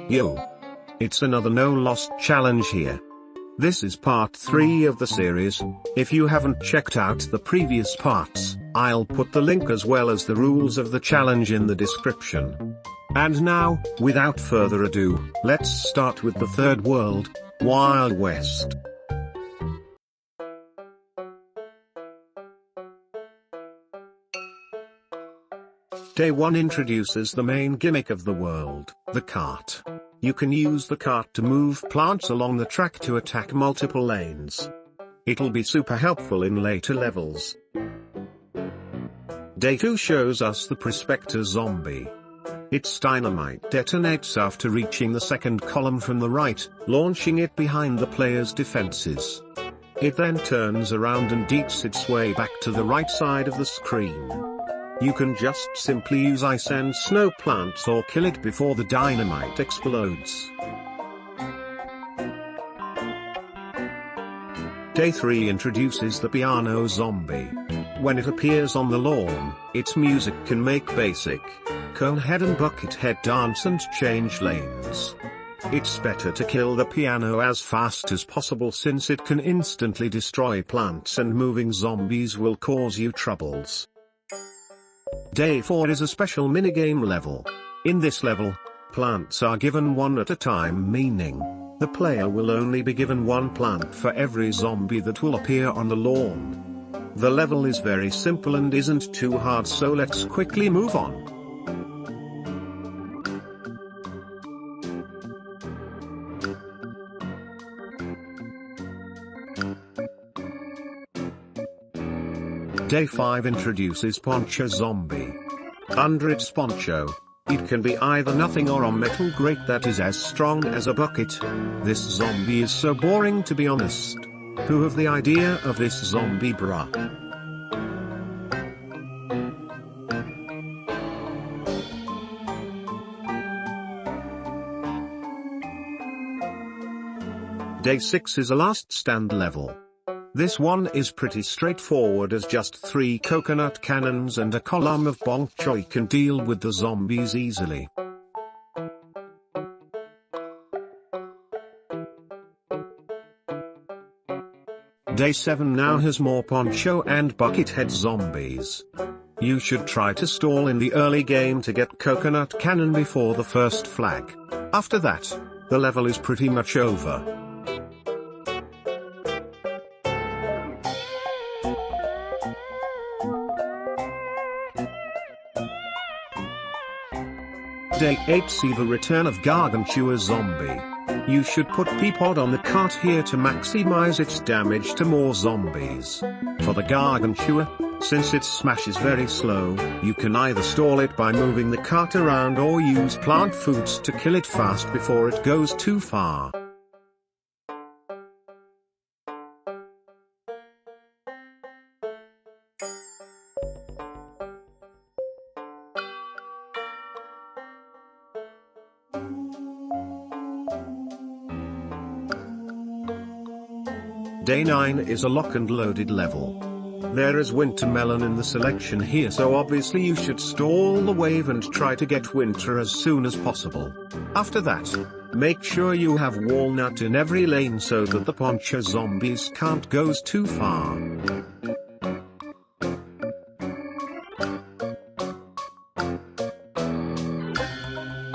Yo! It's another no lost challenge here. This is part 3 of the series. If you haven't checked out the previous parts, I'll put the link as well as the rules of the challenge in the description. And now, without further ado, let's start with the third world, Wild West. Day 1 introduces the main gimmick of the world, the cart. You can use the cart to move plants along the track to attack multiple lanes. It'll be super helpful in later levels. Day 2 shows us the Prospector Zombie. Its dynamite detonates after reaching the second column from the right, launching it behind the player's defenses. It then turns around and eats its way back to the right side of the screen. You can just simply use ice and snow plants or kill it before the dynamite explodes. Day 3 introduces the Piano Zombie. When it appears on the lawn, its music can make Basic, Conehead and Buckethead dance and change lanes. It's better to kill the piano as fast as possible since it can instantly destroy plants and moving zombies will cause you troubles. Day 4 is a special minigame level. In this level, plants are given one at a time, meaning the player will only be given one plant for every zombie that will appear on the lawn. The level is very simple and isn't too hard, so let's quickly move on. Day 5 introduces Poncho Zombie. Under its poncho, it can be either nothing or a metal grate that is as strong as a bucket. This zombie is so boring, to be honest. Who have the idea of this zombie, bruh? Day 6 is a last stand level. This one is pretty straightforward, as just 3 coconut cannons and a column of bok choy can deal with the zombies easily. Day 7 now has more Poncho and Buckethead zombies. You should try to stall in the early game to get coconut cannon before the first flag. After that, the level is pretty much over. Day 8 see the return of Gargantua Zombie. You should put Peapod on the cart here to maximize its damage to more zombies. For the Gargantua, since its smash is very slow, you can either stall it by moving the cart around or use plant foods to kill it fast before it goes too far. Day 9 is a lock and loaded level. There is winter melon in the selection here, so obviously you should stall the wave and try to get winter as soon as possible. After that, make sure you have walnut in every lane so that the Poncho zombies can't go too far.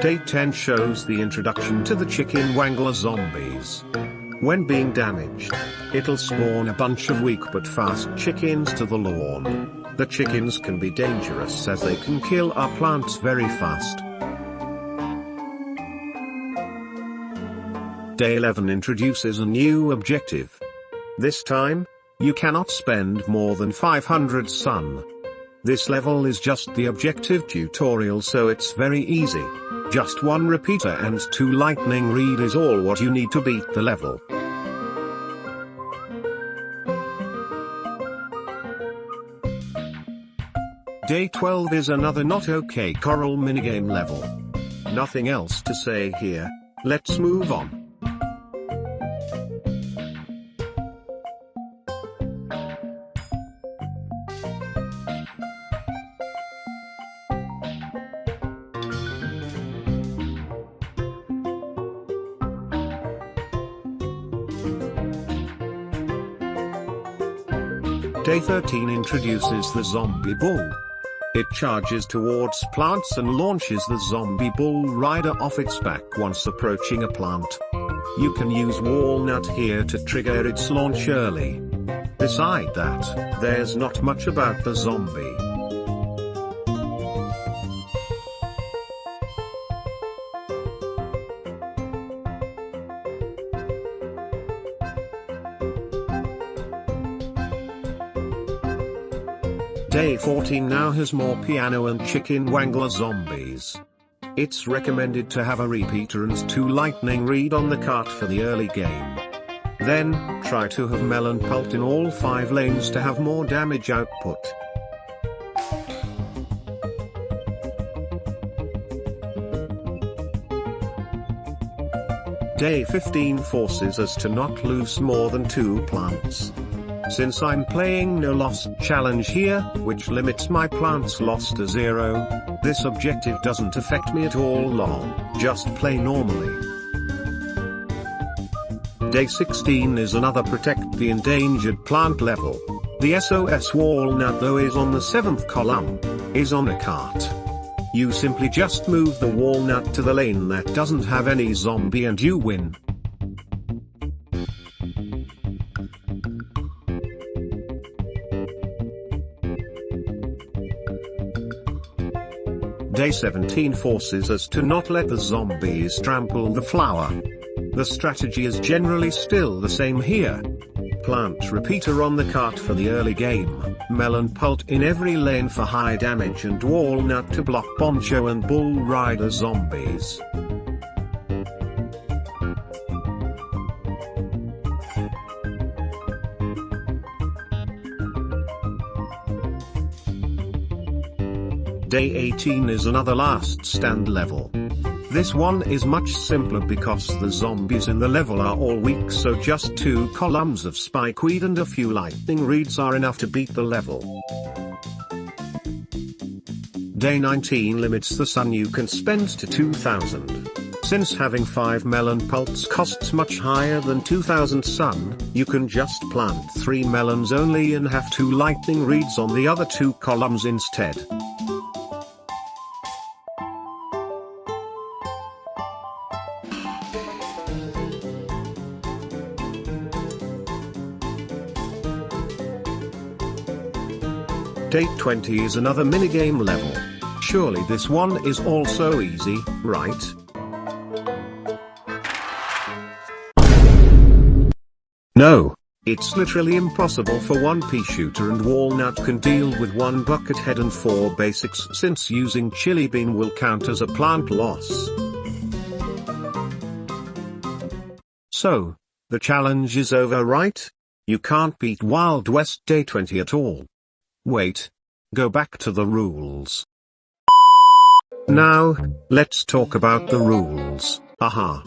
Day 10 shows the introduction to the Chicken Wangler zombies. When being damaged, it'll spawn a bunch of weak but fast chickens to the lawn. The chickens can be dangerous as they can kill our plants very fast. Day 11 introduces a new objective. This time, you cannot spend more than 500 sun. This level is just the objective tutorial, so it's very easy. Just 1 repeater and 2 lightning reed is all what you need to beat the level. Day 12 is another not okay coral minigame level. Nothing else to say here, let's move on. Day 13 introduces the zombie bull. It charges towards plants and launches the zombie bull rider off its back once approaching a plant. You can use walnut here to trigger its launch early. Beside that, there's not much about the zombie. Day 14 now has more piano and chicken wangler zombies. It's recommended to have a repeater and 2 lightning reed on the cart for the early game. Then, try to have melon pult in all 5 lanes to have more damage output. Day 15 forces us to not lose more than 2 plants. Since I'm playing no loss challenge here, which limits my plants loss to 0, this objective doesn't affect me at all. Lol, just play normally. Day 16 is another protect the endangered plant level. The SOS walnut though is on the 7th column, is on a cart. You simply just move the walnut to the lane that doesn't have any zombie and you win. Day 17 forces us to not let the zombies trample the flower. The strategy is generally still the same here. Plant repeater on the cart for the early game, melon pult in every lane for high damage and walnut to block poncho and bull rider zombies. Day 18 is another last stand level. This one is much simpler because the zombies in the level are all weak, so just 2 columns of spikeweed and a few lightning reeds are enough to beat the level. Day 19 limits the sun you can spend to 2,000. Since having 5 melon pults costs much higher than 2,000 sun, you can just plant 3 melons only and have 2 lightning reeds on the other 2 columns instead. Day 20 is another minigame level. Surely this one is also easy, right? No, it's literally impossible for one pea shooter, and walnut can deal with 1 bucket head and 4 basics since using chili bean will count as a plant loss. So, the challenge is over, right? You can't beat Wild West Day 20 at all. Wait. Go back to the rules. Now, let's talk about the rules. Aha.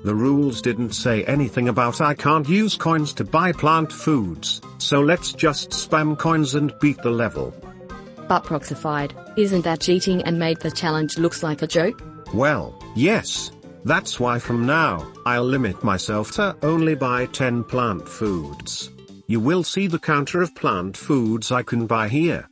The rules didn't say anything about I can't use coins to buy plant foods, so let's just spam coins and beat the level. But Proxified, isn't that cheating and made the challenge looks like a joke? Well, yes. That's why from now, I'll limit myself to only buy 10 plant foods. You will see the counter of plant foods I can buy here.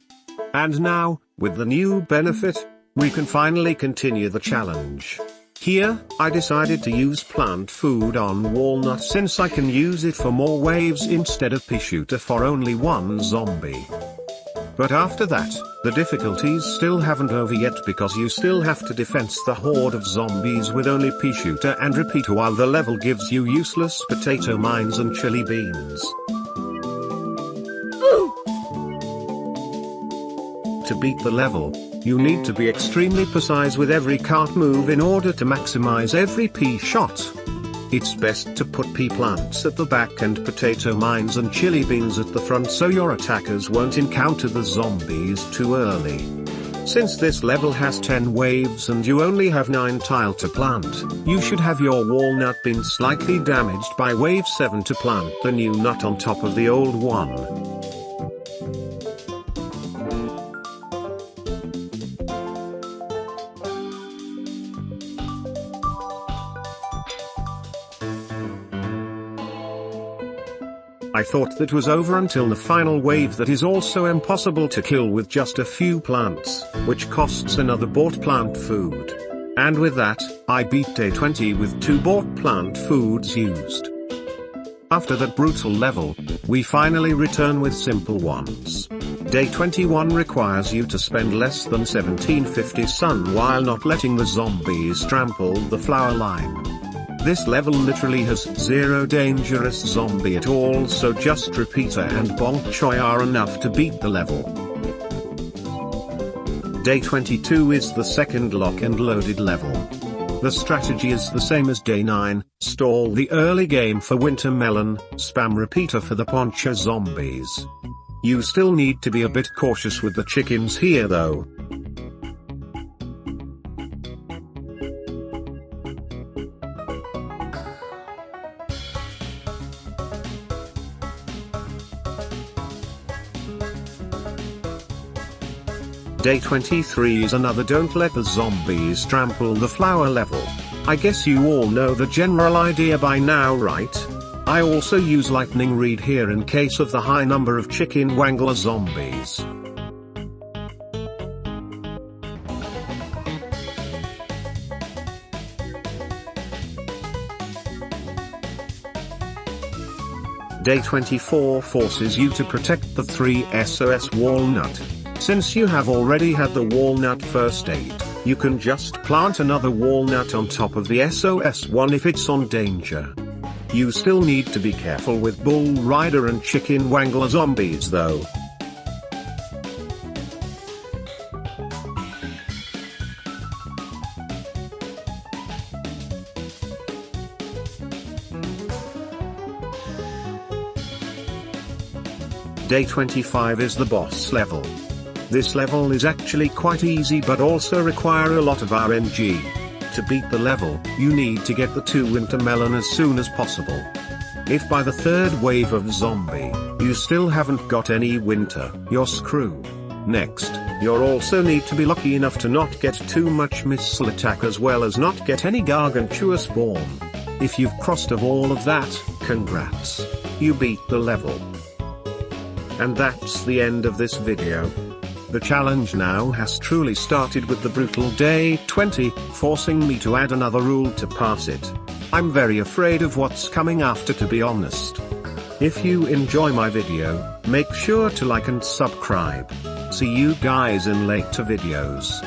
And now, with the new benefit, we can finally continue the challenge. Here, I decided to use plant food on walnut since I can use it for more waves instead of pea shooter for only 1 zombie. But after that, the difficulties still haven't over yet because you still have to defense the horde of zombies with only pea shooter and repeater while the level gives you useless potato mines and chili beans. To beat the level, you need to be extremely precise with every cart move in order to maximize every pea shot. It's best to put pea plants at the back and potato mines and chili beans at the front so your attackers won't encounter the zombies too early. Since this level has 10 waves and you only have 9 tile to plant, you should have your walnut been slightly damaged by wave 7 to plant the new nut on top of the old one. I thought that was over until the final wave that is also impossible to kill with just a few plants, which costs another bought plant food. And with that, I beat day 20 with 2 bought plant foods used. After that brutal level, we finally return with simple ones. Day 21 requires you to spend less than 1750 sun while not letting the zombies trample the flower line. This level literally has 0 dangerous zombie at all, so just Repeater and Bonk Choy are enough to beat the level. Day 22 is the second lock and loaded level. The strategy is the same as day 9, stall the early game for Winter Melon, spam Repeater for the Poncha zombies. You still need to be a bit cautious with the chickens here though. Day 23 is another don't let the zombies trample the flower level. I guess you all know the general idea by now, right? I also use lightning reed here in case of the high number of chicken wangler zombies. Day 24 forces you to protect the 3 SOS walnut. Since you have already had the walnut first aid, you can just plant another walnut on top of the SOS one if it's on danger. You still need to be careful with Bull Rider and Chicken Wangler zombies though. Day 25 is the boss level. This level is actually quite easy but also require a lot of RNG. To beat the level, you need to get the 2 Winter Melon as soon as possible. If by the 3rd wave of zombie, you still haven't got any winter, you're screwed. Next, you'll also need to be lucky enough to not get too much missile attack as well as not get any gargantua spawn. If you've crossed of all of that, congrats. You beat the level. And that's the end of this video. The challenge now has truly started with the brutal day 20, forcing me to add another rule to pass it. I'm very afraid of what's coming after, to be honest. If you enjoy my video, make sure to like and subscribe. See you guys in later videos.